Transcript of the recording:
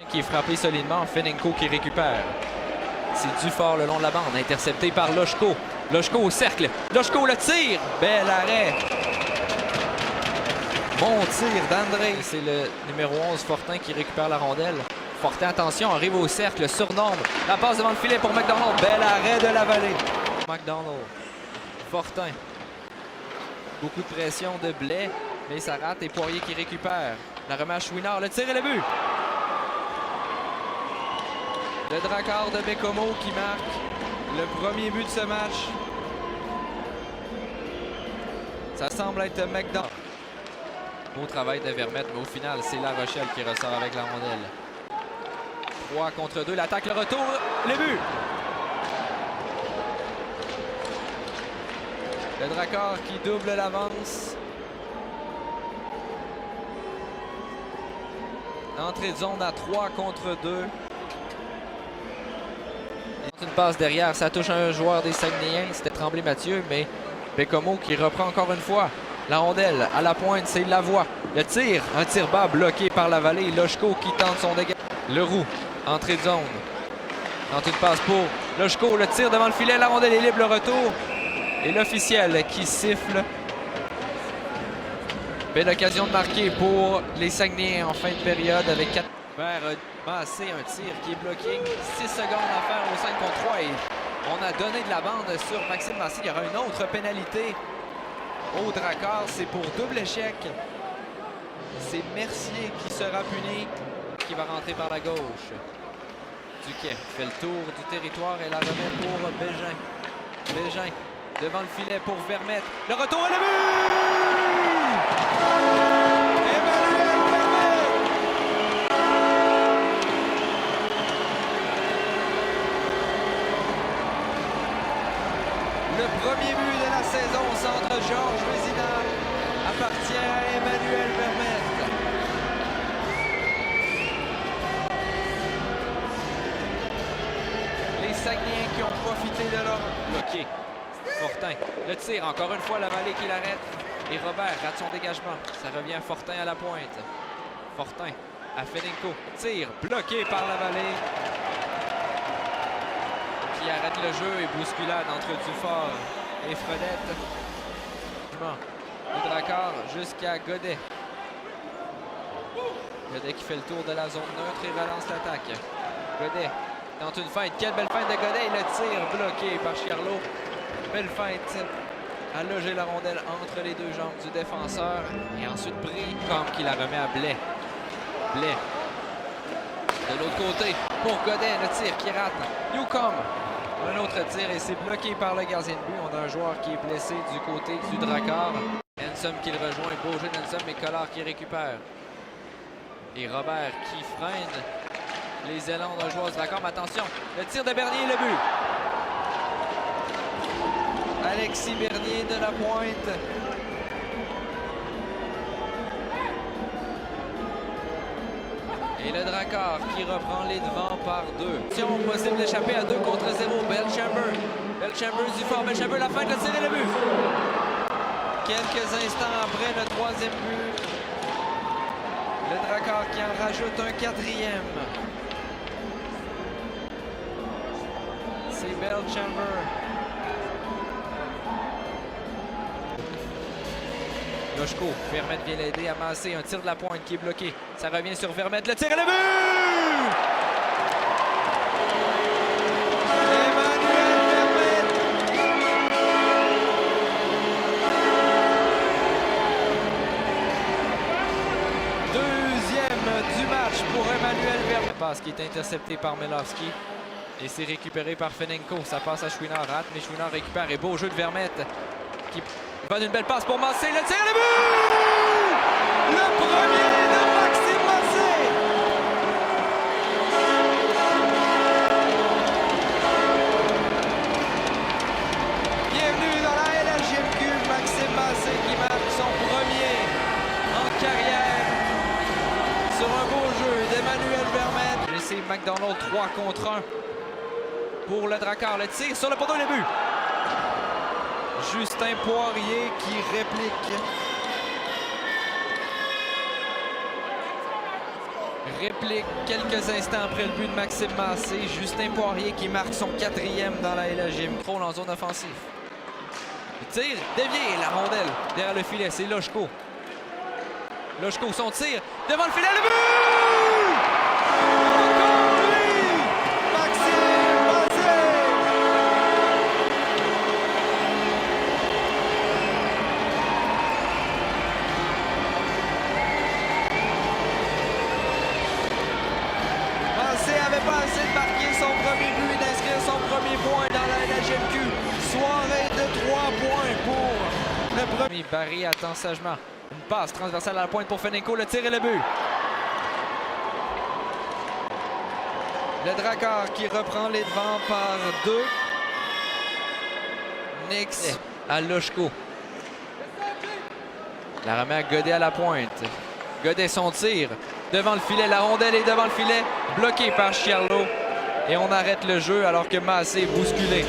Qui est frappé solidement, Fenenko qui récupère. C'est Dufort le long de la bande, intercepté par Loshko. Loshko au cercle, Loshko le tire, bel arrêt. Bon tir d'André. C'est le numéro 11, Fortin, qui récupère la rondelle. Fortin, attention, arrive au cercle, surnombre. La passe devant le filet pour McDonald, bel arrêt de la vallée. McDonald, Fortin. Beaucoup de pression de Blais, mais ça rate et Poirier qui récupère. La remet à Chouinard, le tir et le but. Le Drakkar de Bécomo qui marque le premier but de ce match. Ça semble être McDonald. Beau travail de Vermette, mais au final, c'est La Rochelle qui ressort avec la rondelle. 3 contre 2, l'attaque, le retour, le but! Le Drakkar qui double l'avance. Entrée de zone à 3 contre 2. Une passe derrière, ça touche un joueur des Saguenayens, c'était Tremblay-Mathieu, mais Bécomo qui reprend encore une fois. La rondelle à la pointe, c'est Lavoie. Le tir, un tir bas bloqué par la vallée. Loshko qui tente son dégât. Leroux, entrée de zone. Tente une passe pour Loshko, le tir devant le filet, la rondelle est libre, le retour. Et l'officiel qui siffle. Belle occasion de marquer pour les Saguenayens en fin de période avec 4. Vers Massé, un tir qui est bloqué. 6 secondes à faire au 5 contre 3 et on a donné de la bande sur Maxime Massé. Il y aura une autre pénalité au Drakkar. C'est pour double échec. C'est Mercier qui sera puni, qui va rentrer par la gauche. Duquet fait le tour du territoire et la remet pour Bégin. Bégin devant le filet pour Vermette. Le retour et le but! Le premier but de la saison au centre Georges Vézina appartient à Emmanuel Vermette. Les Saguenayens qui ont profité de leur bloqué. Fortin, le tir, encore une fois la vallée qui l'arrête. Et Robert rate son dégagement. Ça revient à Fortin à la pointe. Fortin à Fenenko. Tir bloqué par la vallée. Qui arrête le jeu et bousculade entre Dufort et Fredette. Le Drakkar jusqu'à Godet. Godet qui fait le tour de la zone neutre et relance l'attaque. Godet tente une feinte. Quelle belle feinte de Godet. Et le tir bloqué par Chiarlot. Belle feinte à loger la rondelle entre les deux jambes du défenseur. Et ensuite Bricom qui la remet à Blais. Blais. De l'autre côté pour Godet. Le tir qui rate. Newcomb. Un autre tir et c'est bloqué par le gardien de but. On a un joueur qui est blessé du côté du Drakkar. Ensom qui le rejoint. Beau jeu d'Ensom et Collard qui récupère. Et Robert qui freine les élans d'un joueur du Drakkar. Mais attention, le tir de Bernier, le but. Alexis Bernier de la pointe. Et le Drakkar qui reprend les devants par 2. Option possible d'échapper à 2 contre 0. Belchamber. Belchamber du fort. Belchamber, la fin de le tir et le but. Quelques instants après le troisième but. Le Drakkar qui en rajoute un quatrième. C'est Belchamber. Loshko, Vermette vient l'aider à Massé, un tir de la pointe qui est bloqué. Ça revient sur Vermette, le tir et le but! Emmanuel Vermette! Deuxième du match pour Emmanuel Vermette. Passe qui est intercepté par Melowski. Et c'est récupéré par Fenenko. Ça passe à Chouinard, rate, mais Chouinard récupère. Et beau jeu de Vermette qui donne une belle passe pour Massé. Le tir et le but! Le premier de Maxime Massé! Bienvenue dans la LHJMQ. Maxime Massé qui marque son premier en carrière sur un beau jeu d'Emmanuel Vermette. Laissé McDonald 3 contre 1 pour le Drakkar. Le tir sur le poteau et le but. Justin Poirier qui réplique. Réplique quelques instants après le but de Maxime Massé. Justin Poirier qui marque son 4e dans la LHJMQ. Contrôle en zone offensive. Le tir, dévié, la rondelle derrière le filet, c'est Loshko. Loshko, son tir, devant le filet, le but! Encore lui! Maxime Massé! Massé avait pas assez de marquer son premier but et d'inscrire son premier point dans la LHJMQ. Soirée de 3 points pour le premier. Barry attend sagement. Une passe transversale à la pointe pour Fenenko, le tir et le but. Le Drakkar qui reprend les devants par 2. Nix à Loshko. La remet à Godet à la pointe. Godet son tir. Devant le filet, la rondelle est devant le filet. Bloqué par Chiarlo. Et on arrête le jeu alors que Massé est bousculé.